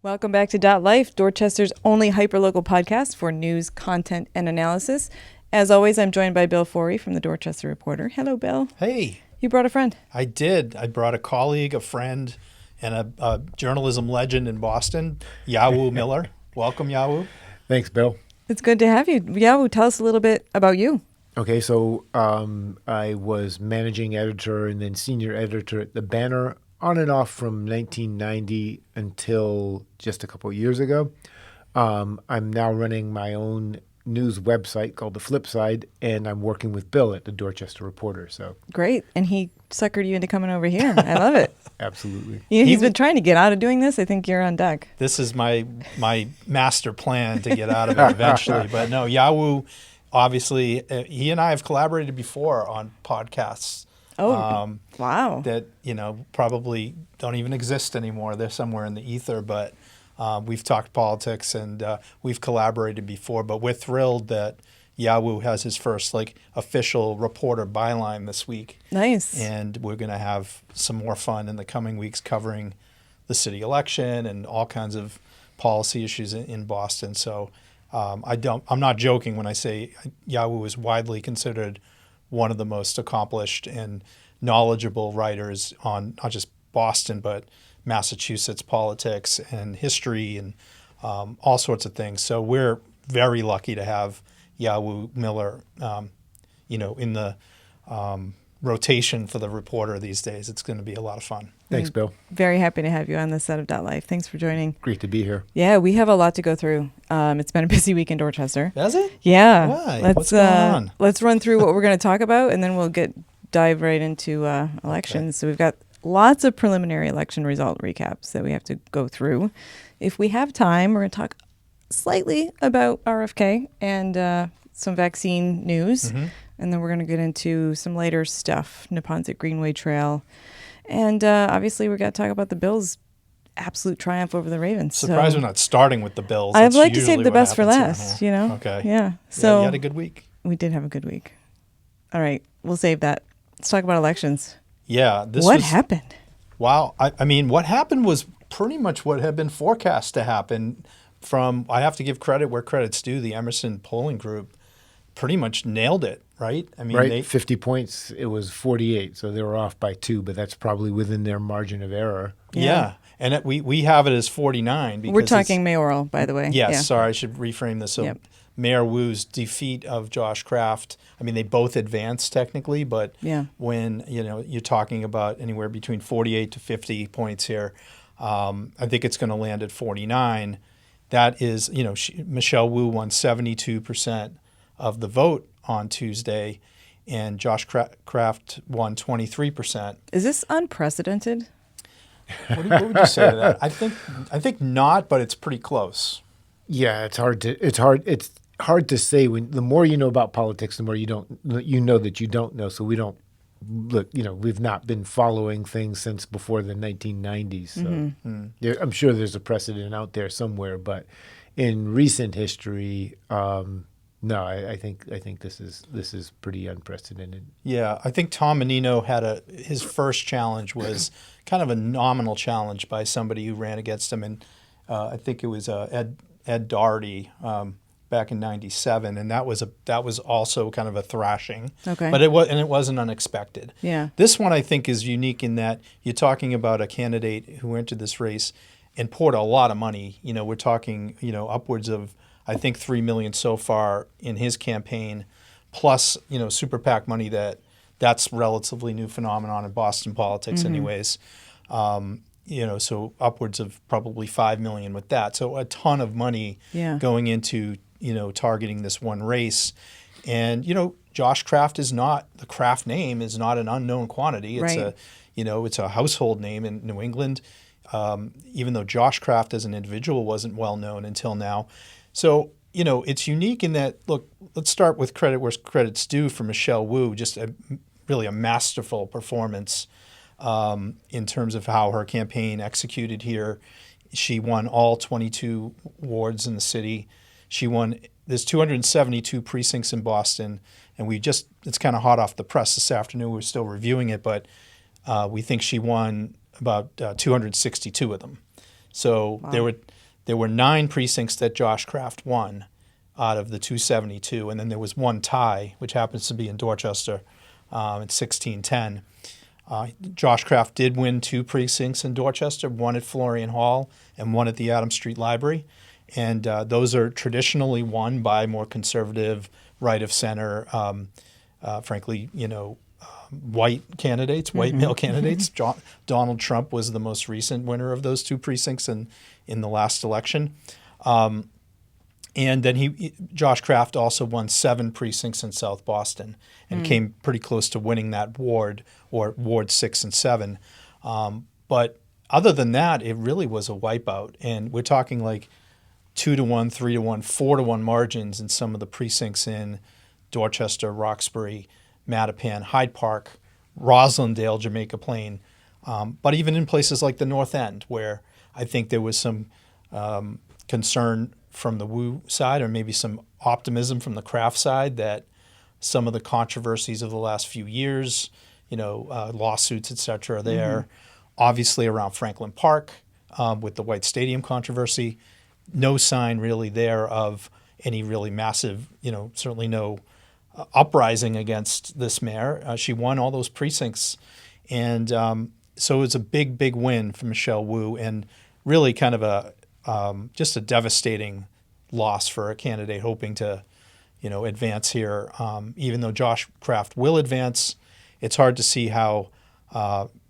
Welcome back to Dot Life, Dorchester's only hyperlocal podcast for news, content, and analysis. As always, I'm joined by Bill Forry from the Dorchester Reporter. Hello, Bill. Hey. You brought a friend. I did. I brought a colleague, a friend, and a journalism legend in Boston, Yawu Miller. Welcome, Yawu. Thanks, Bill. It's good to have you. Yawu, tell us a little bit about you. Okay, so I was managing editor and then senior editor at The Banner on and off from 1990 until just a couple of years ago. I'm now running my own news website called The Flip Side, and I'm working with Bill at the Dorchester Reporter. So great. And he suckered you into coming over here. I love it. Absolutely. He's been trying to get out of doing this. I think you're on deck. This is my master plan to get out of it eventually. But no, Yawu, obviously, he and I have collaborated before on podcasts. Oh, wow. That, probably don't even exist anymore. They're somewhere in the ether, but we've talked politics and we've collaborated before. But we're thrilled that Yawu has his first official reporter byline this week. Nice. And we're going to have some more fun in the coming weeks covering the city election and all kinds of policy issues in Boston. So I'm not joking when I say Yawu is widely considered one of the most accomplished and knowledgeable writers on not just Boston, but Massachusetts politics and history and all sorts of things. So we're very lucky to have Yawu Miller, in the rotation for the Reporter these days. It's going to be a lot of fun. Thanks, Bill. Very happy to have you on this set of Dot Life. Thanks for joining. Great to be here. Yeah, we have a lot to go through. It's been a busy week in Dorchester. Has it? Yeah. Why? What's going on? Let's run through what we're going to talk about, and then we'll dive right into elections. Okay. So we've got lots of preliminary election result recaps that we have to go through. If we have time, we're going to talk slightly about RFK and some vaccine news. Mm-hmm. And then we're going to get into some later stuff, Neponset Greenway Trail. And obviously, we're going to talk about the Bills' absolute triumph over the Ravens. Surprised we're not starting with the Bills. I'd like to save the best for last, Okay. Yeah. So you had a good week. We did have a good week. All right. We'll save that. Let's talk about elections. Yeah. What happened? Wow. I mean, what happened was pretty much what had been forecast to happen I have to give credit where credit's due. The Emerson polling group pretty much nailed it, right? I mean, 50 points. It was 48, so they were off by 2, but that's probably within their margin of error. Yeah. And we have it as 49. Because we're talking mayoral, by the way. Yes, yeah. Sorry, I should reframe this. So Mayor Wu's defeat of Josh Kraft, I mean, they both advanced technically, but when you're talking about anywhere between 48 to 50 points here, I think it's going to land at 49. That is, Michelle Wu won 72% of the vote on Tuesday, and Josh Kraft won 23%. Is this unprecedented? What would you say to that? I think not, but it's pretty close. Yeah, it's hard to say. When the more you know about politics, the more you know that you don't know. So we don't look. We've not been following things since before the 1990s. So I'm sure there's a precedent out there somewhere, but in recent history, no, I think this is pretty unprecedented. Yeah, I think Tom Menino had his first challenge was kind of a nominal challenge by somebody who ran against him, and I think it was Ed Doherty back in '97, and that was also kind of a thrashing. Okay, but it wasn't unexpected. Yeah, this one I think is unique in that you're talking about a candidate who entered this race and poured a lot of money. We're talking upwards of, I think, $3 million so far in his campaign, plus super PAC money that's relatively new phenomenon in Boston politics, anyways. So upwards of probably $5 million with that. So a ton of money going into targeting this one race, and Josh Kraft the Kraft name is not an unknown quantity. It's it's a household name in New England. Even though Josh Kraft as an individual wasn't well known until now. So, it's unique in that, look, let's start with credit where credit's due for Michelle Wu, just really a masterful performance in terms of how her campaign executed here. She won all 22 wards in the city. There's 272 precincts in Boston, and it's kind of hot off the press this afternoon. We're still reviewing it, but we think she won about 262 of them. So there were 9 precincts that Josh Kraft won out of the 272, and then there was one tie, which happens to be in Dorchester in 1610. Josh Kraft did win 2 precincts in Dorchester, one at Florian Hall and one at the Adams Street Library. And those are traditionally won by more conservative, right of center, frankly, white candidates, white male candidates. Donald Trump was the most recent winner of those 2 precincts in the last election. And then Josh Kraft also won 7 precincts in South Boston and came pretty close to winning that ward, or Ward 6 and 7. But other than that, it really was a wipeout. And we're talking like 2-1, 3-1, 4-1 margins in some of the precincts in Dorchester, Roxbury, Mattapan, Hyde Park, Roslindale, Jamaica Plain. But even in places like the North End, where I think there was some concern from the Wu side, or maybe some optimism from the Kraft side, that some of the controversies of the last few years, lawsuits, et cetera, are there. Obviously around Franklin Park with the White Stadium controversy, no sign really there of any really massive, certainly no uprising against this mayor. She won all those precincts. And so it was a big, big win for Michelle Wu, and really kind of just a devastating loss for a candidate hoping to, advance here. Even though Josh Kraft will advance, it's hard to see how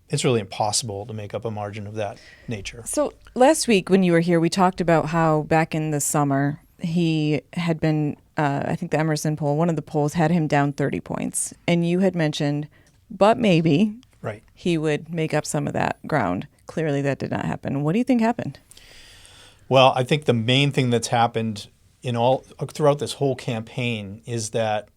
it's really impossible to make up a margin of that nature. So last week when you were here, we talked about how back in the summer he had been, I think the Emerson poll, one of the polls had him down 30 points. And you had mentioned, but maybe he would make up some of that ground. Clearly that did not happen. What do you think happened? Well, I think the main thing that's happened throughout this whole campaign is that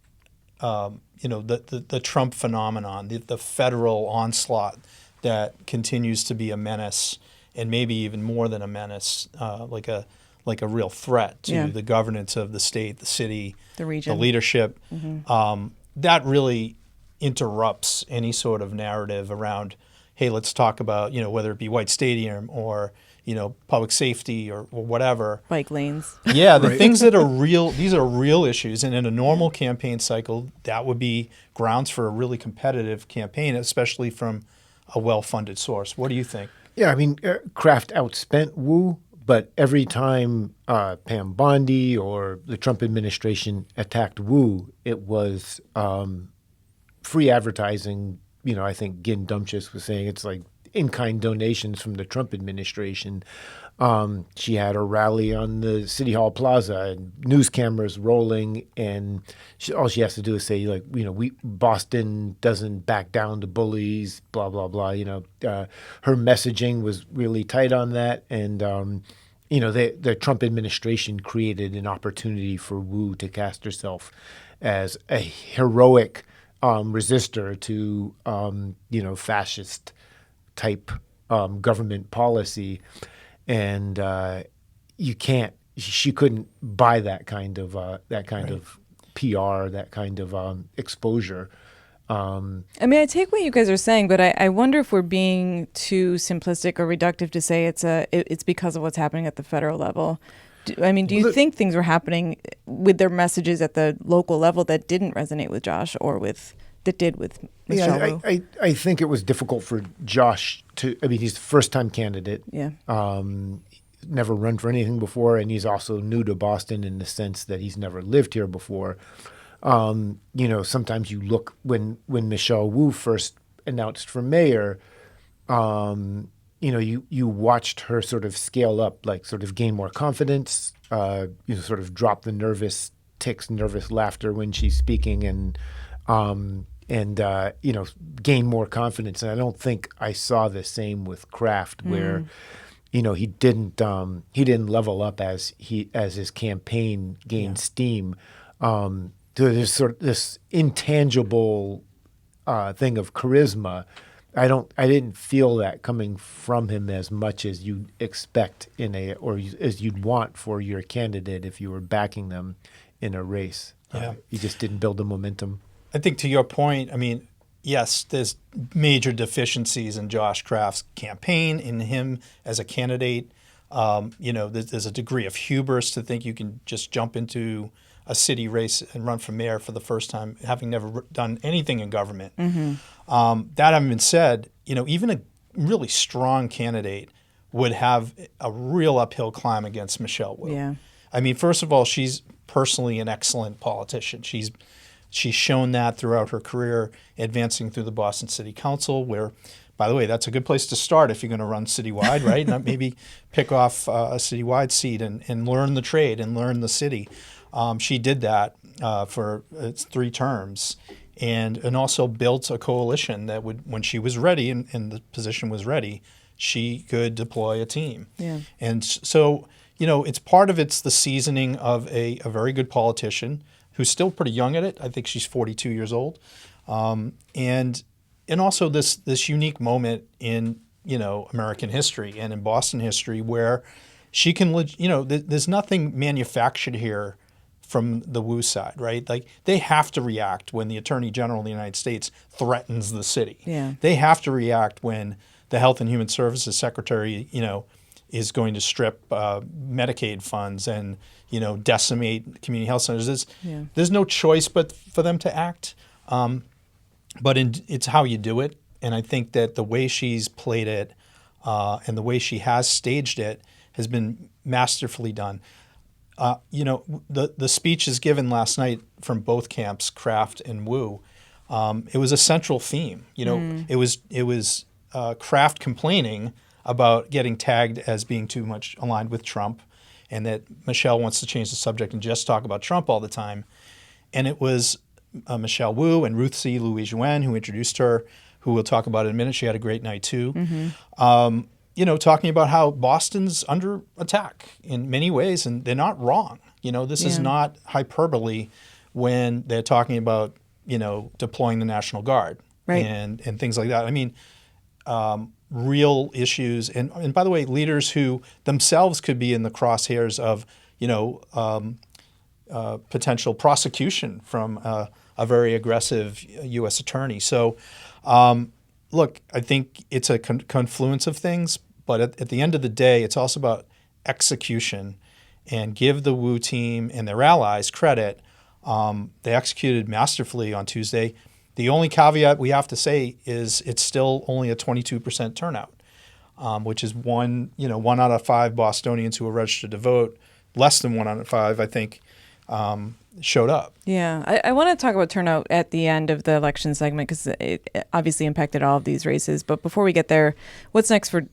the Trump phenomenon, the federal onslaught that continues to be a menace, and maybe even more than a menace, like a real threat to the governance of the state, the city, the region, the leadership. That really interrupts any sort of narrative around, hey, let's talk about, whether it be White Stadium or public safety or whatever. Bike lanes. Yeah, the things that are real, these are real issues. And in a normal campaign cycle, that would be grounds for a really competitive campaign, especially from a well-funded source. What do you think? Yeah, I mean, Kraft outspent Wu, but every time Pam Bondi or the Trump administration attacked Wu, it was free advertising. I think Gin Dumchus was saying it's like in-kind donations from the Trump administration. She had a rally on the City Hall Plaza and news cameras rolling, and all she has to do is say, Boston doesn't back down to bullies, blah, blah, blah. Her messaging was really tight on that. And, the Trump administration created an opportunity for Wu to cast herself as a heroic resistor to, fascist type government policy, and she couldn't buy that kind of PR, that kind of exposure. I take what you guys are saying, but I wonder if we're being too simplistic or reductive to say it's because of what's happening at the federal level. Do you think things were happening with their messages at the local level that didn't resonate with Josh or that did with Michelle Wu? I think it was difficult for Josh he's the first-time candidate. Yeah. Never run for anything before, and he's also new to Boston in the sense that he's never lived here before. Sometimes you look when Michelle Wu first announced for mayor, you watched her sort of scale up, like sort of gain more confidence, sort of drop the nervous tics, nervous laughter when she's speaking, and gain more confidence. And I don't think I saw the same with Kraft, where he didn't level up as his campaign gained steam. There's sort of this intangible thing of charisma. I didn't feel that coming from him as much as you'd expect as you'd want for your candidate if you were backing them in a race. He just didn't build the momentum. I think to your point, yes, there's major deficiencies in Josh Kraft's campaign, in him as a candidate. There's a degree of hubris to think you can just jump into a city race and run for mayor for the first time, having never done anything in government. That having been said, even a really strong candidate would have a real uphill climb against Michelle Wu. Yeah. I mean, first of all, she's personally an excellent politician. She's shown that throughout her career, advancing through the Boston City Council, where, by the way, that's a good place to start if you're going to run citywide, right? Not maybe pick off a citywide seat and learn the trade and learn the city. She did that for 3 terms, and also built a coalition that would, when she was ready and the position was ready, she could deploy a team. Yeah. And so, it's the seasoning of a very good politician who's still pretty young at it. I think she's 42 years old. And also this unique moment in, American history and in Boston history where she can, there's nothing manufactured here from the Wu side, right? Like, they have to react when the Attorney General of the United States threatens the city. Yeah. They have to react when the Health and Human Services Secretary, is going to strip Medicaid funds and, decimate community health centers. There's no choice but for them to act. But it's how you do it. And I think that the way she's played it and the way she has staged it has been masterfully done. The speeches given last night from both camps, Kraft and Wu, it was a central theme. It was Kraft complaining about getting tagged as being too much aligned with Trump, and that Michelle wants to change the subject and just talk about Trump all the time. And it was Michelle Wu and Ruth C. Louis Jouen who introduced her, who we'll talk about in a minute. She had a great night too. Talking about how Boston's under attack in many ways, and they're not wrong. This is not hyperbole when they're talking about, deploying the National Guard, right, and things like that. I mean, real issues, and by the way, leaders who themselves could be in the crosshairs of, potential prosecution from a very aggressive U.S. attorney. So, look, I think it's a confluence of things, but at the end of the day, it's also about execution, and give the Wu team and their allies credit. They executed masterfully on Tuesday. The only caveat we have to say is it's still only a 22% turnout, which is one out of 5 Bostonians who were registered to vote, less than 1 out of 5, I think, showed up. Yeah, I want to talk about turnout at the end of the election segment because it obviously impacted all of these races. But before we get there, what's next for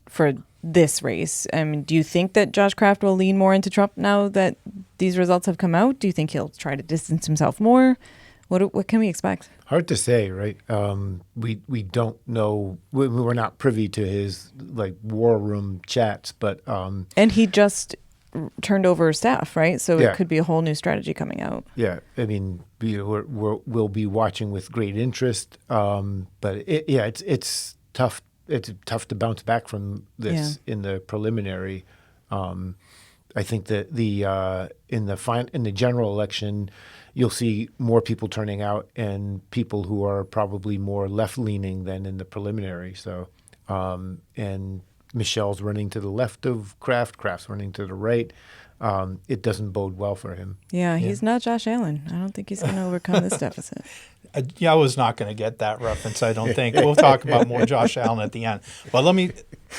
this race? I mean, do you think that Josh Kraft will lean more into Trump now that these results have come out? Do you think he'll try to distance himself more? What can we expect? Hard to say, right? We don't know. We're not privy to his war room chats, but and he just turned over staff, right? So Yeah. it could be a whole new strategy coming out. yeah, I mean, we'll be watching with great interest. But it's tough. It's tough to bounce back from this in the preliminary. I think that in the general election, you'll see more people turning out and people who are probably more left-leaning than in the preliminary. So, and Michelle's running to the left of Kraft. Kraft's running to the right. It doesn't bode well for him. Yeah, he's not Josh Allen. I don't think he's going to overcome this deficit. I was not going to get that reference, I don't think. We'll talk about more Josh Allen at the end. But let me,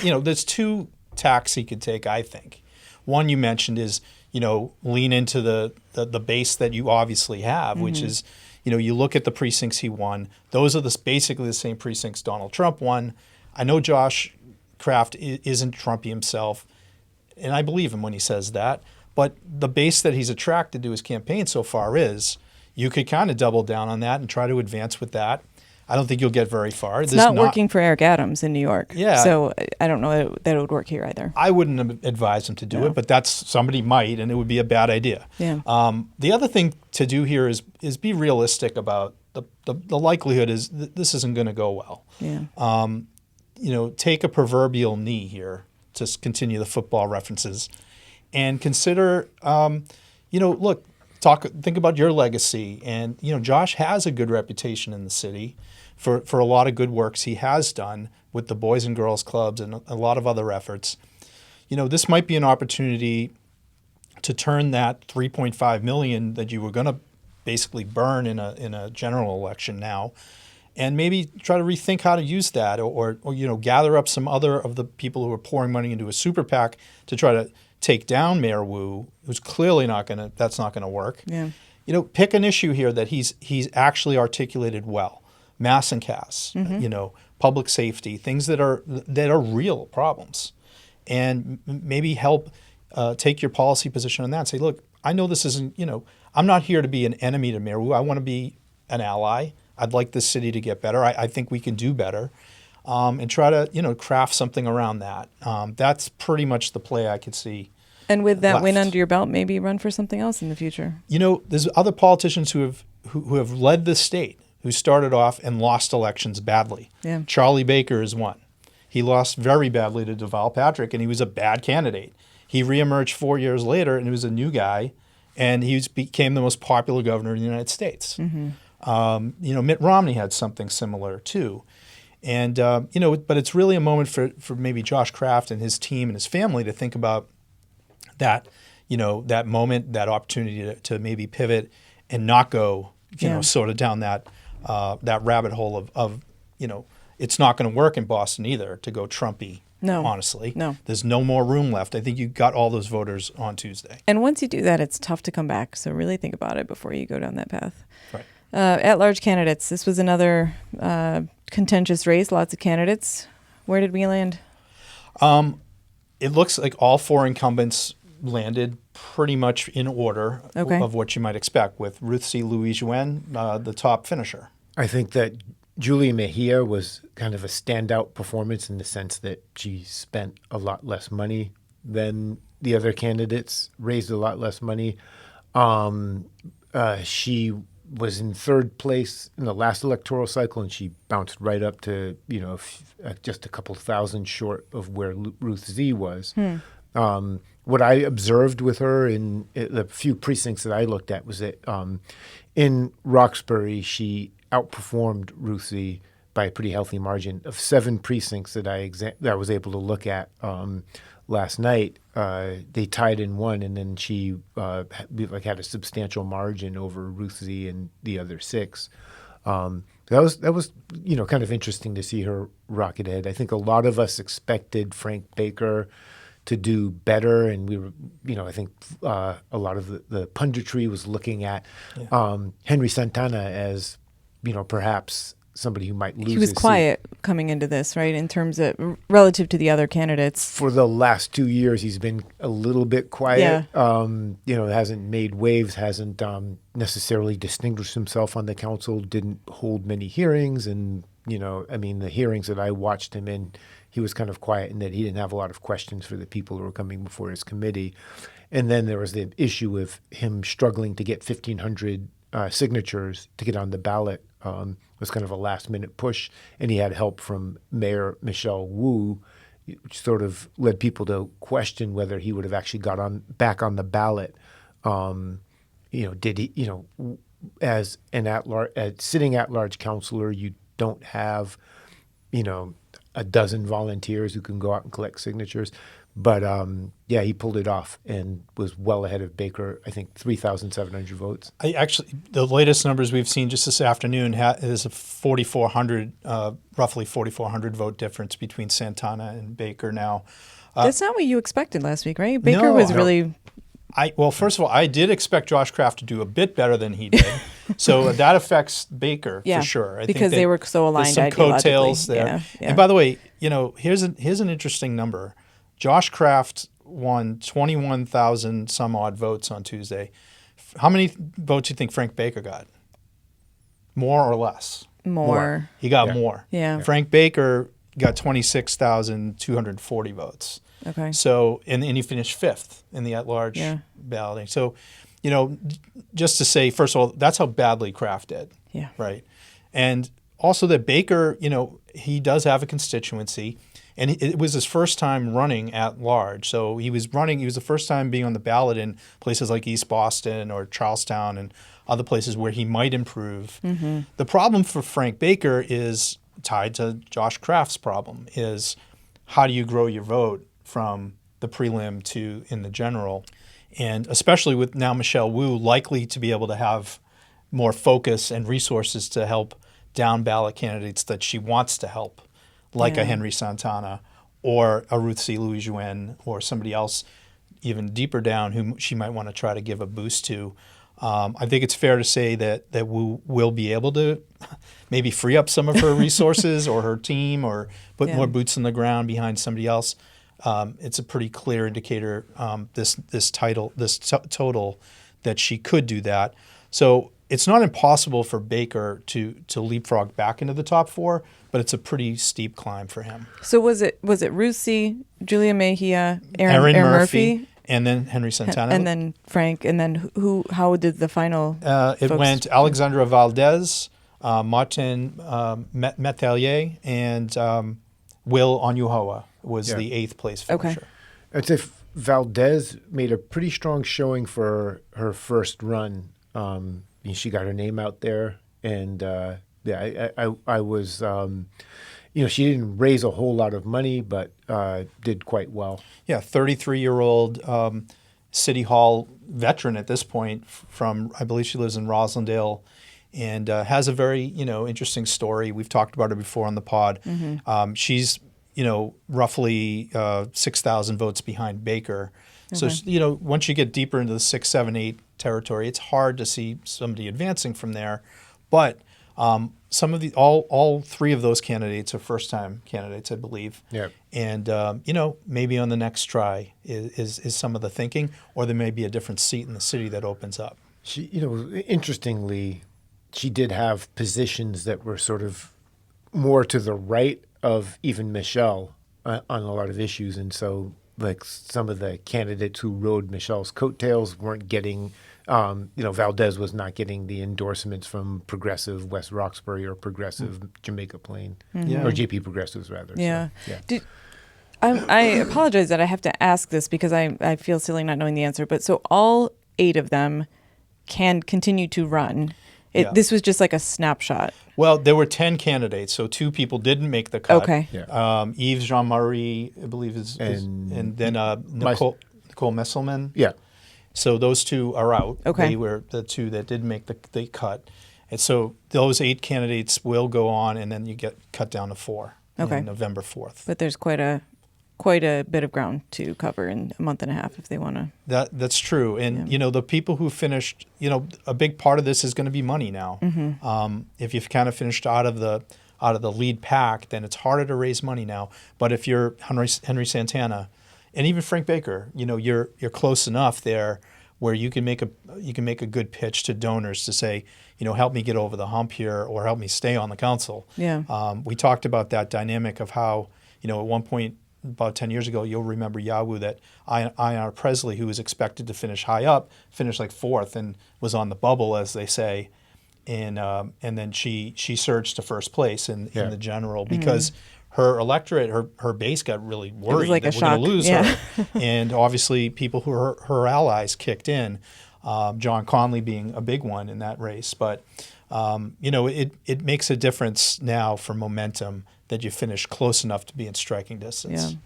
there's 2 tacks he could take, I think. One you mentioned is, lean into the base that you obviously have, which is, you look at the precincts he won. Those are basically the same precincts Donald Trump won. I know Josh Kraft isn't Trumpy himself, and I believe him when he says that. But the base that he's attracted to his campaign so far is, you could kind of double down on that and try to advance with that. I don't think you'll get very far. It's not working for Eric Adams in New York. Yeah. So I don't know that it would work here either. I wouldn't advise him to do it, but somebody might, and it would be a bad idea. Yeah. The other thing to do here is be realistic about the likelihood is this isn't going to go well. Yeah. Take a proverbial knee here to continue the football references, and consider, think about your legacy. And, Josh has a good reputation in the city for a lot of good works he has done with the Boys and Girls Clubs and a lot of other efforts. this might be an opportunity to turn that 3.5 million that you were going to basically burn in a general election now, and maybe try to rethink how to use that, or gather up some other of the people who are pouring money into a super PAC to try to take down Mayor Wu, who's clearly that's not gonna work. Yeah. Pick an issue here that he's actually articulated well. Mass and Cass, public safety, things that are real problems, and maybe help take your policy position on that and say, look, I know this isn't, I'm not here to be an enemy to Mayor Wu. I want to be an ally. I'd like this city to get better. I think we can do better, and try to, craft something around that. That's pretty much the play I could see. And with that win left. under your belt, maybe run for something else in the future. There's other politicians who have led the state who started off and lost elections badly. Yeah. Charlie Baker is one. He lost very badly to Deval Patrick, and he was a bad candidate. He reemerged 4 years later, and he was a new guy, and he became the most popular governor in the United States. Mm-hmm. Mitt Romney had something similar too. And, but it's really a moment for maybe Josh Kraft and his team and his family to think about that, that moment, that opportunity to maybe pivot and not go, sort of down that rabbit hole of it's not going to work in Boston either to go Trumpy. No. Honestly. No. There's no more room left. I think you got all those voters on Tuesday. And once you do that, it's tough to come back. So really think about it before you go down that path. Right. At-large candidates. This was another contentious race. Lots of candidates. Where did we land? It looks like all four incumbents landed pretty much in order of what you might expect, with Ruth C. Louise Yuen, the top finisher. I think that Julia Mejia was kind of a standout performance in the sense that she spent a lot less money than the other candidates, raised a lot less money. She was in third place in the last electoral cycle, and she bounced right up to, just a couple thousand short of where Ruth Z was. What I observed with her in the few precincts that I looked at was that in Roxbury, she outperformed Ruth Z by a pretty healthy margin. Of 7 precincts that I was able to look at last night, they tied in one, and then she had a substantial margin over Ruth Z and the other 6. That was kind of interesting to see her rocket ahead. I think a lot of us expected Frank Baker to do better, and we were, I think a lot of the punditry was looking at Henry Santana as, perhaps somebody who might lose his seat. He was quiet coming into this, right, in terms of relative to the other candidates. For the last 2 years, he's been a little bit quiet. Yeah. Hasn't made waves, hasn't necessarily distinguished himself on the council, didn't hold many hearings. And, the hearings that I watched him in, he was kind of quiet in that he didn't have a lot of questions for the people who were coming before his committee. And then there was the issue of him struggling to get 1,500 signatures to get on the ballot. It was kind of a last-minute push, and he had help from Mayor Michelle Wu, which sort of led people to question whether he would have actually back on the ballot. Did he? As an sitting at-large councilor, you don't have, a dozen volunteers who can go out and collect signatures. But, he pulled it off and was well ahead of Baker, I think 3,700 votes. The latest numbers we've seen just this afternoon is a 4,400, roughly 4,400 vote difference between Santana and Baker now. That's not what you expected last week, right? Baker was really... First of all, I did expect Josh Kraft to do a bit better than he did. So that affects Baker for sure. I because think they were so aligned some coattails there. Yeah. And by the way, here's an interesting number. Josh Kraft won 21,000 some odd votes on Tuesday. How many votes do you think Frank Baker got? More or less? More. He got more. Yeah. Frank Baker got 26,240 votes. Okay. So, and he finished 5th in the at-large balloting. So, just to say, first of all, that's how badly Kraft did. Yeah. Right. And also that Baker, he does have a constituency. And it was his first time running at large. So he was the first time being on the ballot in places like East Boston or Charlestown and other places where he might improve. Mm-hmm. The problem for Frank Baker is tied to Josh Kraft's problem, is how do you grow your vote from the prelim to in the general. And especially with now Michelle Wu likely to be able to have more focus and resources to help down ballot candidates that she wants to help, like a Henry Santana or a Ruth C. Louis Jouen or somebody else even deeper down who she might want to try to give a boost to. I think it's fair to say that Wu will be able to maybe free up some of her resources or her team or put more boots on the ground behind somebody else. It's a pretty clear indicator, this total, that she could do that. So it's not impossible for Baker to leapfrog back into the top 4, but it's a pretty steep climb for him. So was it Rusi, Julia Mejia, Aaron Murphy, and then Henry Santana, and then Frank, and then who? How did the final? It went Alexandra Valdez, Martin Metelier, and Will Onyuhoa was the 8th place finisher. I'd say Valdez made a pretty strong showing for her first run. She got her name out there, and I was, she didn't raise a whole lot of money, but did quite well. Yeah, 33-year-old City Hall veteran at this point from, I believe she lives in Roslindale, and has a very, interesting story. We've talked about her before on the pod. Mm-hmm. She's, roughly 6,000 votes behind Baker. Okay. So, once you get deeper into the 6, 7, 8 territory, it's hard to see somebody advancing from there. But some of all 3 of those candidates are first-time candidates, I believe. Yeah. And, maybe on the next try is some of the thinking, or there may be a different seat in the city that opens up. She, interestingly, she did have positions that were sort of more to the right of even Michelle on a lot of issues. And so, like, some of the candidates who rode Michelle's coattails weren't getting, Valdez was not getting the endorsements from Progressive West Roxbury or Progressive Jamaica Plain, or JP Progressives, rather. Yeah. So, yeah. I apologize that I have to ask this because I feel silly not knowing the answer. But so all 8 of them can continue to run. This was just like a snapshot. Well, there were 10 candidates, so 2 people didn't make the cut. Okay. Yeah. Yves Jean-Marie, I believe, and then Nicole Messelman. Yeah. So those 2 are out. Okay. They were the 2 that did make the cut. And so those 8 candidates will go on, and then you get cut down to 4 on November 4th. But there's quite a bit of ground to cover in a month and a half if they want to. That's true. And, the people who finished, a big part of this is going to be money now. Mm-hmm. If you've kind of finished out of the lead pack, then it's harder to raise money now. But if you're Henry Santana and even Frank Baker, you're close enough there where you can make a good pitch to donors to say, help me get over the hump here or help me stay on the council. Yeah. We talked about that dynamic of how, at one point, about 10 years ago, you'll remember Yawu, that Ayanna Presley, who was expected to finish high up, finished like 4th and was on the bubble, as they say. And then she surged to first place in the general because her electorate, her base got really worried like that a we're going to lose shock. her. And obviously people who are her allies kicked in, John Conley being a big one in that race. But, it makes a difference now for momentum that you finish close enough to be in striking distance. Yeah.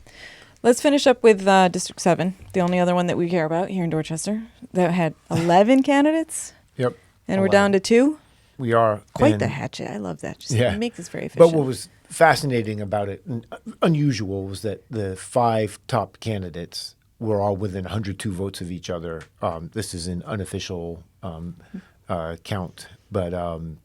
Let's finish up with District 7, the only other one that we care about here in Dorchester, that had 11 candidates. Yep. And we're down to 2. We are. Quite the hatchet. I love that. Just make this very efficient. But what was fascinating about it, and unusual, was that the 5 top candidates were all within 102 votes of each other. This is an unofficial count, but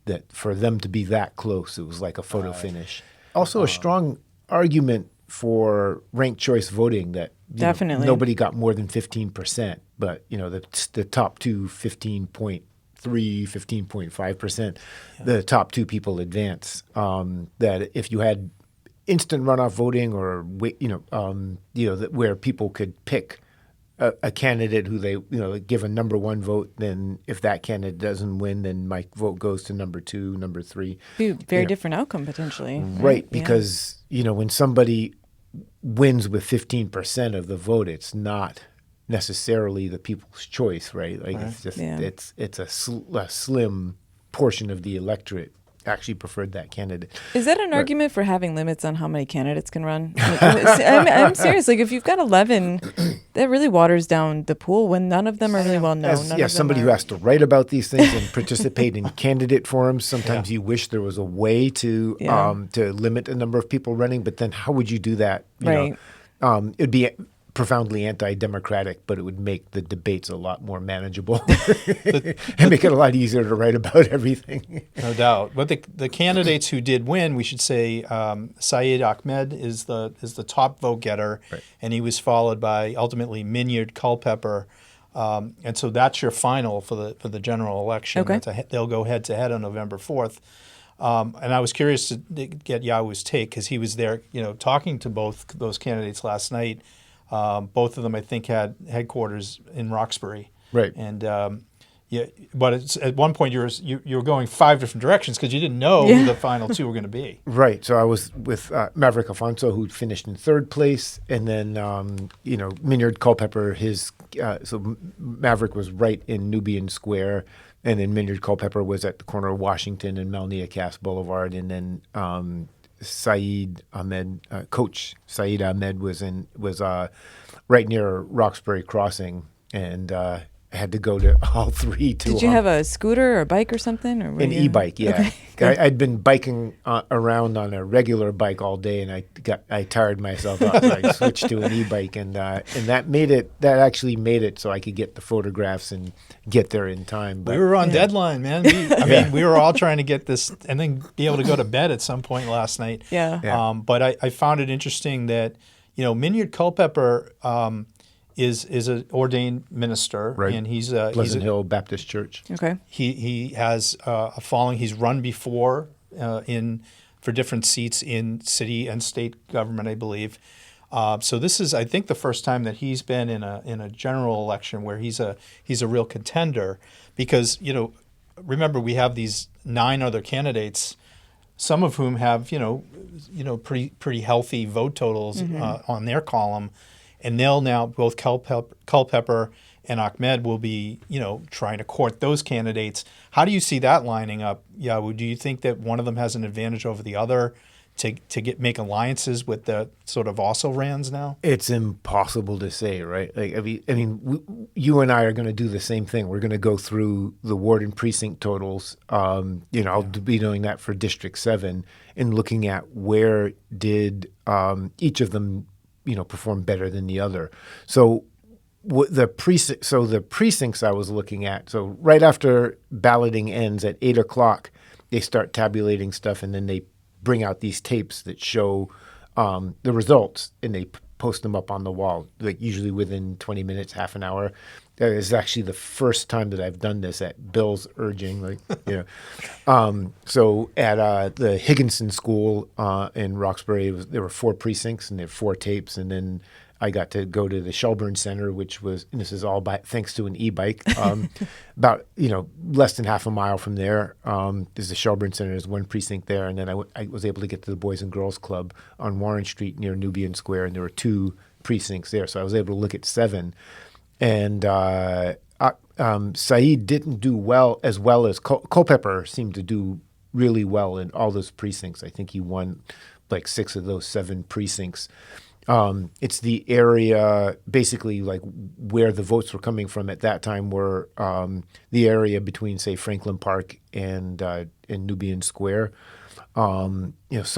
that for them to be that close, it was like a photo finish. Also, a strong argument for ranked choice voting that definitely nobody got more than 15%, but the top 2, 15.3, 15.5%, the top 2 people advance. That if you had instant runoff voting or where people could pick a candidate who they give a number 1 vote, then if that candidate doesn't win, then my vote goes to number 2, number 3. Very different outcome potentially. Right, because when somebody wins with 15% of the vote, it's not necessarily the people's choice, right? Like it's just it's a slim portion of the electorate actually preferred that candidate. Is that an argument for having limits on how many candidates can run? I'm serious. Like, if you've got 11, that really waters down the pool when none of them are really well known. Somebody who has to write about these things and participate in candidate forums. Sometimes you wish there was a way to limit the number of people running, but then how would you do that? You know, it'd be profoundly anti-democratic, but it would make the debates a lot more manageable and make it a lot easier to write about everything. No doubt. But the candidates who did win, we should say, Saeed Ahmed is the top vote getter, and he was followed by ultimately Minyard Culpepper, and so that's your final for the general election. Okay. They'll go head to head on November 4th. And I was curious to get Yawu's take because he was there, talking to both those candidates last night. Both of them, I think, had headquarters in Roxbury. Right. And but it's, at one point you were going 5 different directions because you didn't know who the final two were going to be. Right. So I was with Maverick Alfonso, who finished in 3rd place, and then Minyard Culpepper. So Maverick was right in Nubian Square, and then Minyard Culpepper was at the corner of Washington and Melnia Cass Boulevard, and then Coach Saeed Ahmed was right near Roxbury Crossing, and I had to go to all 3. Did you have a scooter or a bike or something? Or an e-bike, yeah. Okay, I'd been biking around on a regular bike all day, and I tired myself out, so I switched to an e-bike, and that actually made it so I could get the photographs and get there in time. But we were on deadline, man. We were all trying to get this and then be able to go to bed at some point last night. Yeah. But I found it interesting that Minyard Culpepper is an ordained minister, right. And he's Pleasant Hill Baptist Church. Okay. He has a following. He's run before for different seats in city and state government, I believe. So this is, I think, the first time that he's been in a general election where he's a real contender, because remember, we have these 9 other candidates, some of whom have pretty healthy vote totals on their column. And they'll now, both Culpepper and Ahmed will be, trying to court those candidates. How do you see that lining up, Yawu? Do you think that one of them has an advantage over the other to make alliances with the sort of also-rans now? It's impossible to say, right? Like, you and I are going to do the same thing. We're going to go through the ward and precinct totals. I'll be doing that for District 7 and looking at where did each of them perform better than the other. So the precincts I was looking at, so right after balloting ends at 8:00, they start tabulating stuff, and then they bring out these tapes that show the results, and they post them up on the wall, like usually within 20 minutes, half an hour. That is actually the first time that I've done this at Bill's urging. So at the Higginson School in Roxbury, there were 4 precincts and there were 4 tapes, and then I got to go to the Shelburne Center, which was, and this is all thanks to an e-bike, about less than half a mile from there. There's the Shelburne Center. There's 1 precinct there, and then I was able to get to the Boys and Girls Club on Warren Street near Nubian Square, and there were 2 precincts there, so I was able to look at 7. And Saeed didn't do as well as Culpepper seemed to do really well in all those precincts. I think he won like 6 of those 7 precincts. It's the area, basically, like where the votes were coming from at that time were the area between, say, Franklin Park and Nubian Square. Just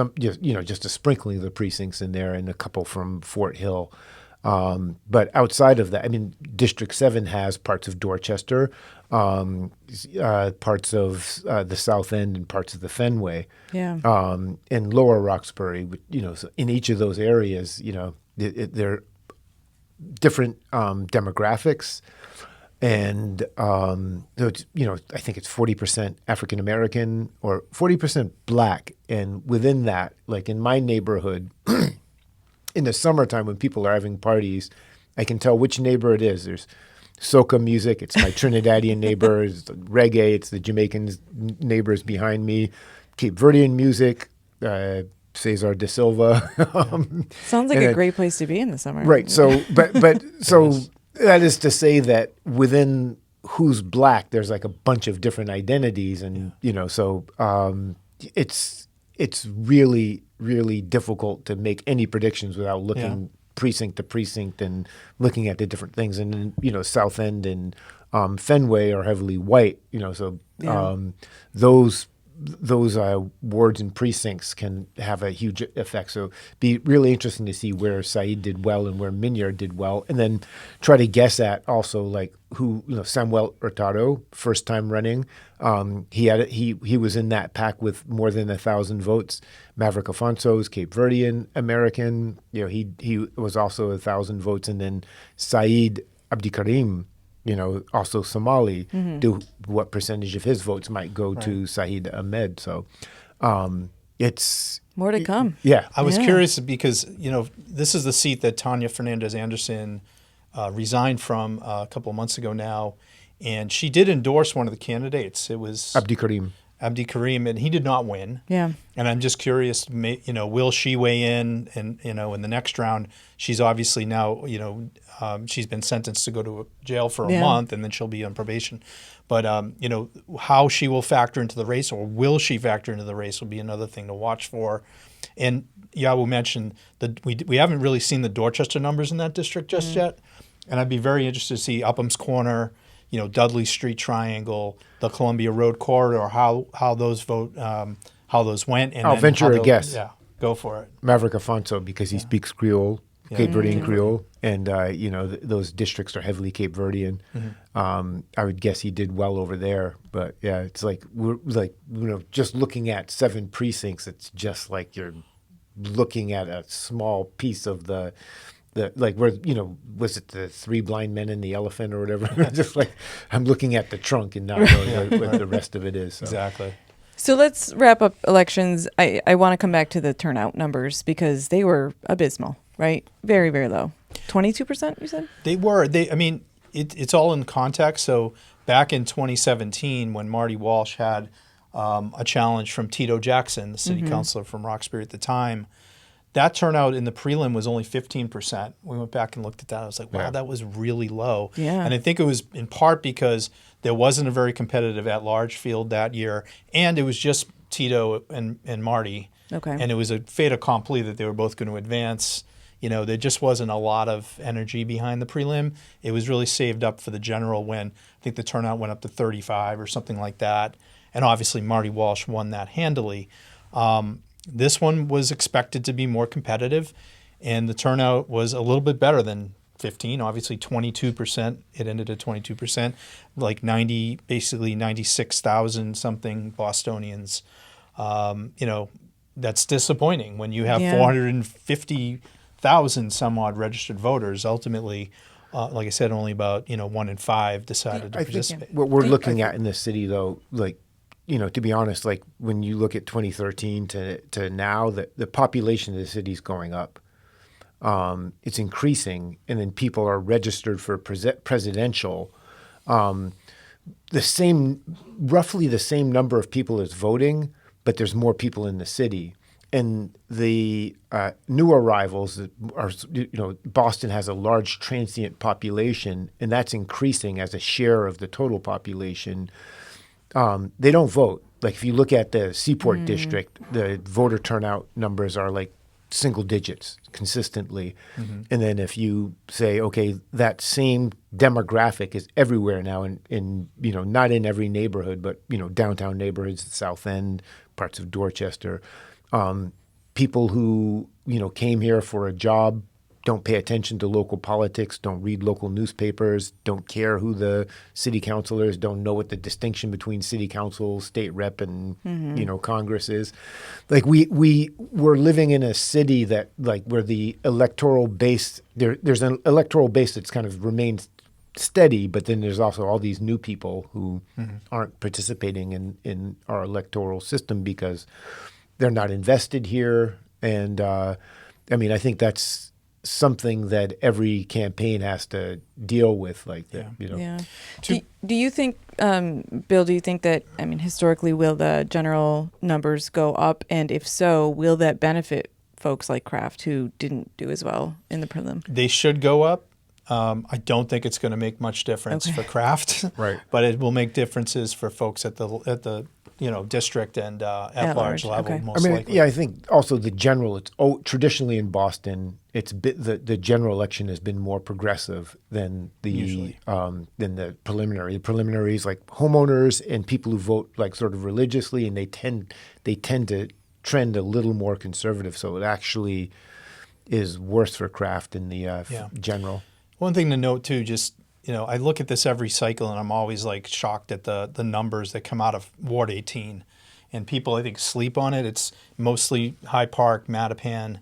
a sprinkling of the precincts in there, and a couple from Fort Hill. But outside of that, District 7 has parts of Dorchester, parts of the South End, and parts of the Fenway. Yeah. And Lower Roxbury, so in each of those areas, they're different demographics. And so it's, I think it's 40% African American or 40% Black. And within that, like in my neighborhood, in the summertime when people are having parties, I can tell which neighbor it is. There's soca music. It's my Trinidadian neighbors. It's reggae. It's the Jamaican neighbors behind me. Cape Verdean music. Cesar de Silva. Sounds like a great place to be in the summer. Right. So, so that is to say that within who's Black, there's like a bunch of different identities, and it's really, really difficult to make any predictions without looking precinct to precinct and looking at the different things. And then, South End and Fenway are heavily white, so those wards and precincts can have a huge effect. So be really interesting to see where Said did well and where Minyar did well, and then try to guess at also like who, Samuel Hurtado, first time running. He was in that pack with more than 1,000 votes. Maverick Afonso's Cape Verdean American, he was also 1,000 votes, and then Said Abdikarim, also Somali, what percentage of his votes might go to Saeed Ahmed. So it's more to come. Yeah. I was curious because, this is the seat that Tanya Fernandez Anderson resigned from a couple of months ago now. And she did endorse one of the candidates. It was Abdi Karim, and he did not win. Yeah. And I'm just curious, will she weigh in? And, in the next round, she's obviously now, she's been sentenced to go to jail for a month, and then she'll be on probation. But, how she will factor into the race, or will she factor into the race, will be another thing to watch for. And Yawu mentioned that we haven't really seen the Dorchester numbers in that district just yet. And I'd be very interested to see Upham's Corner, Dudley Street Triangle, the Columbia Road Corridor, how those went. And I'll venture a guess. Yeah, go for it. Maverick Afonso, because he speaks Creole, Cape Verdean Creole, and those districts are heavily Cape Verdean. I would guess he did well over there, but yeah, it's like just looking at 7 precincts, it's just like you're looking at a small piece of the where was it the 3 blind men and the elephant or whatever? Just like I'm looking at the trunk and not knowing what the rest of it is. So. Exactly. So let's wrap up elections. I want to come back to the turnout numbers because they were abysmal, right? Very, very low. 22%, you said? They were. It's all in context. So back in 2017, when Marty Walsh had a challenge from Tito Jackson, the city councilor from Roxbury at the time, that turnout in the prelim was only 15%. We went back and looked at that. I was like, wow, that was really low. Yeah. And I think it was in part because there wasn't a very competitive at-large field that year, and it was just Tito and Marty. Okay. And it was a fait accompli that they were both going to advance. There just wasn't a lot of energy behind the prelim. It was really saved up for the general when I think the turnout went up to 35 or something like that. And obviously Marty Walsh won that handily. This one was expected to be more competitive, and the turnout was a little bit better than 15, obviously 22%. It ended at 22%, like basically 96,000 something Bostonians. That's disappointing when you have 450,000 some odd registered voters. Ultimately, like I said, only about 1 in 5 decided to participate. What we're looking at in this city, though, to be honest, like when you look at 2013 to now, the population of the city is going up. It's increasing, and then people are registered for presidential. Roughly the same number of people is voting, but there's more people in the city. And the new arrivals are, Boston has a large transient population, and that's increasing as a share of the total population. They don't vote. Like if you look at the Seaport district, the voter turnout numbers are like single digits consistently. And then if you say, okay, that same demographic is everywhere now in not in every neighborhood, but, downtown neighborhoods, the South End, parts of Dorchester, people who, came here for a job, don't pay attention to local politics, don't read local newspapers, don't care who the city councilor is, don't know what the distinction between city council, state rep, and Congress is. Like we're living in a city that where the electoral base there's an electoral base that's kind of remained steady, but then there's also all these new people who aren't participating in our electoral system because they're not invested here. And I think that's something that every campaign has to deal with, Yeah. Do you think, Bill, that, historically, will the general numbers go up? And if so, will that benefit folks like Kraft who didn't do as well in the prelim? They should go up. I don't think it's going to make much difference for Kraft. Right. But it will make differences for folks at the district and at large level, okay. most likely. I think also the general. It's traditionally in Boston, the general election has been more progressive than the preliminary. The preliminary is like homeowners and people who vote like sort of religiously, and they tend to trend a little more conservative. So it actually is worse for Kraft in the general. One thing to note too, just I look at this every cycle, and I'm always like shocked at the numbers that come out of Ward 18, and people I think sleep on it. It's mostly High Park, Mattapan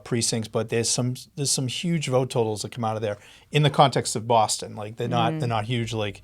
precincts, but there's some huge vote totals that come out of there in the context of Boston. Like they're not huge like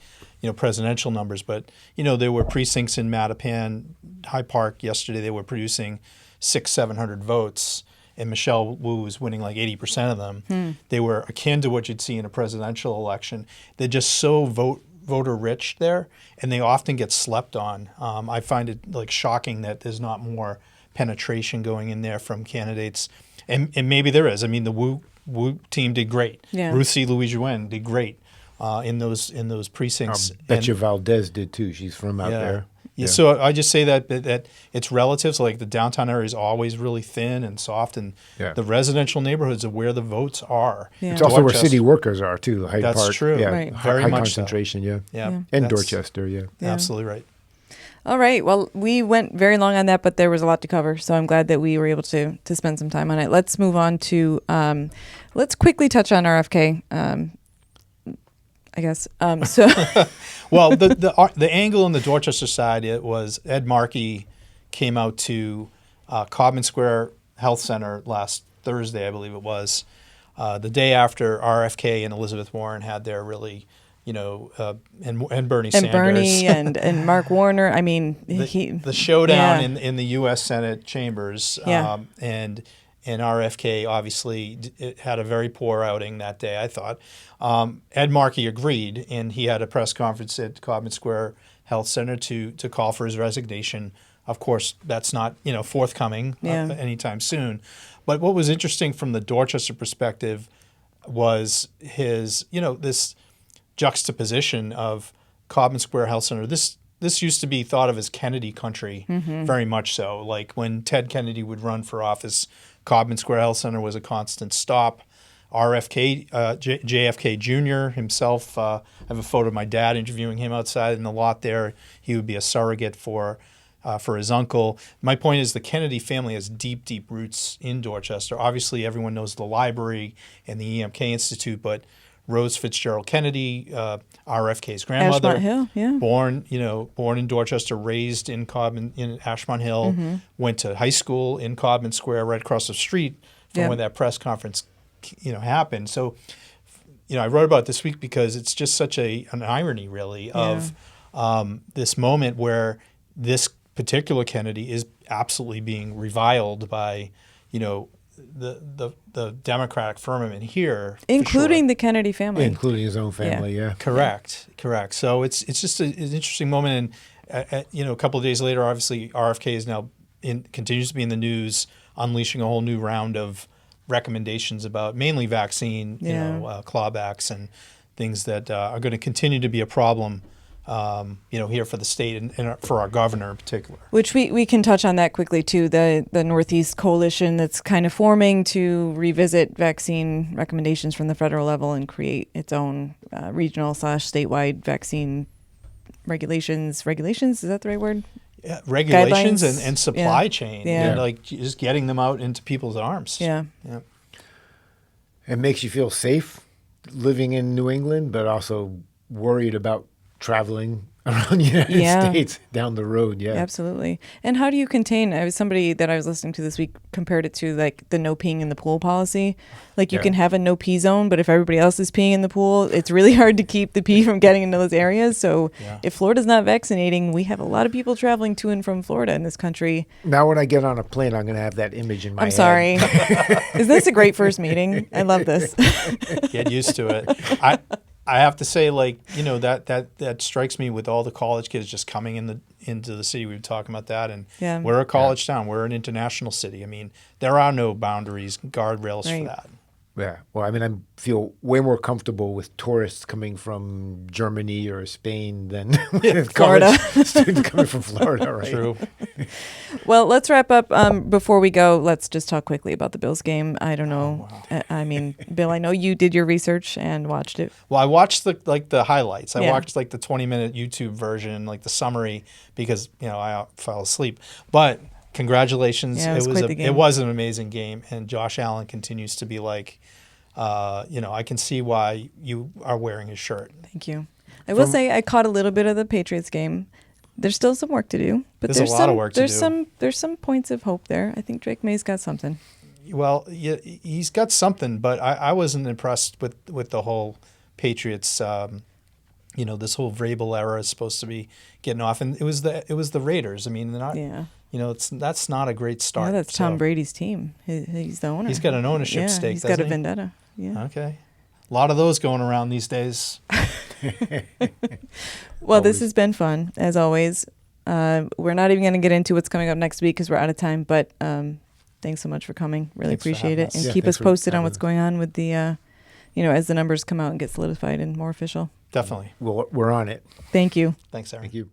presidential numbers, but there were precincts in Mattapan, High Park yesterday. They were producing 600-700 votes. And Michelle Wu was winning like 80% of them. They were akin to what you'd see in a presidential election. They're just so voter rich there, and they often get slept on. I find it like shocking that there's not more penetration going in there from candidates, and maybe there is. I mean, the Wu team did great. Yeah. Ruth C. Louise Yuen did great in those precincts. Betcha Valdez did too. She's from out there. Yeah, so I just say that it's relative. So like the downtown area is always really thin and soft, and the residential neighborhoods are where the votes are. Yeah. It's also where city workers are too. The Hyde That's Park, true. Yeah, Right. Very high much so. concentration. Yeah. And Dorchester. Yeah. Absolutely right. All right. Well, we went very long on that, but there was a lot to cover. So I'm glad that we were able to spend some time on it. Let's move on to, let's quickly touch on RFK, I guess. So Well, the angle on the Dorchester side, it was Ed Markey came out to Cobham Square Health Center last Thursday, I believe it was, the day after RFK and Elizabeth Warren had their really, and Bernie Sanders. and Bernie and Mark Warner. I mean, the showdown in the U.S. Senate chambers. And RFK obviously it had a very poor outing that day, I thought. Ed Markey agreed, and he had a press conference at Cobham Square Health Center to call for his resignation. Of course, that's not forthcoming anytime soon. But what was interesting from the Dorchester perspective was his this juxtaposition of Cobham Square Health Center. This used to be thought of as Kennedy country, very much so. Like when Ted Kennedy would run for office, Cobham Square Health Center was a constant stop. JFK Jr. himself, I have a photo of my dad interviewing him outside in the lot there. He would be a surrogate for his uncle. My point is the Kennedy family has deep, deep roots in Dorchester. Obviously, everyone knows the library and the EMK Institute, but Rose Fitzgerald Kennedy, RFK's grandmother, Ashmont Hill, born in Dorchester, raised in Ashmont Hill, went to high school in Cobham Square, right across the street from where that press conference, happened. So, I wrote about it this week because it's just such an irony, really, of this moment where this particular Kennedy is absolutely being reviled by, the Democratic firmament here, including the Kennedy family, including his own family. Yeah. Correct. So it's just an interesting moment, and a couple of days later, obviously RFK is now continues to be in the news, unleashing a whole new round of recommendations about mainly vaccine, clawbacks and things that are going to continue to be a problem. Here for the state and for our governor in particular. Which we can touch on that quickly too. The Northeast Coalition that's kind of forming to revisit vaccine recommendations from the federal level and create its own regional/statewide vaccine regulations. Regulations, is that the right word? Yeah, regulations Guidelines? and supply chain. Yeah. And like just getting them out into people's arms. Yeah. It makes you feel safe living in New England, but also worried about traveling around the United States down the road. Yeah, absolutely. And how do you contain? I was somebody that I was listening to this week compared it to like the no peeing in the pool policy. Like you can have a no pee zone, but if everybody else is peeing in the pool, it's really hard to keep the pee from getting into those areas. So if Florida's not vaccinating, we have a lot of people traveling to and from Florida in this country. Now when I get on a plane, I'm going to have that image in my head. I'm sorry. Is this a great first meeting? I love this. Get used to it. I have to say, that strikes me with all the college kids just coming into the city. We were talking about that, and we're a college town. We're an international city. I mean, there are no boundaries, guardrails for that. Yeah. Well, I mean, I feel way more comfortable with tourists coming from Germany or Spain than with Florida. college students coming from Florida, right? True. Well, let's wrap up. Before we go, let's just talk quickly about the Bills game. I don't know. I mean, Bill, I know you did your research and watched it. Well, I watched the highlights. I Yeah. watched like the 20-minute YouTube version, like the summary, because I fell asleep. But congratulations! Yeah, it was quite the game. It was an amazing game, and Josh Allen continues to be like, I can see why you are wearing his shirt. Thank you. I will say I caught a little bit of the Patriots game. There's still some work to do, but There's a lot of work to do. There's some points of hope there. I think Drake May's got something. Well, yeah, he's got something, but I wasn't impressed with the whole Patriots. This whole Vrabel era is supposed to be getting off, and it was the Raiders. I mean, they're not. Yeah. That's not a great start. Yeah, that's so. Tom Brady's team. He's the owner. He's got an ownership stake. He's got doesn't a he? vendetta. Yeah. Okay. A lot of those going around these days. Well, this has been fun, as always. We're not even going to get into what's coming up next week because we're out of time, but thanks so much for coming. Really Thanks for appreciate having it. us. And Yeah, keep thanks us for posted on having what's us. going on with the, as the numbers come out and get solidified and more official. Definitely. We're on it. Thank you. Thanks, Aaron. Thank you.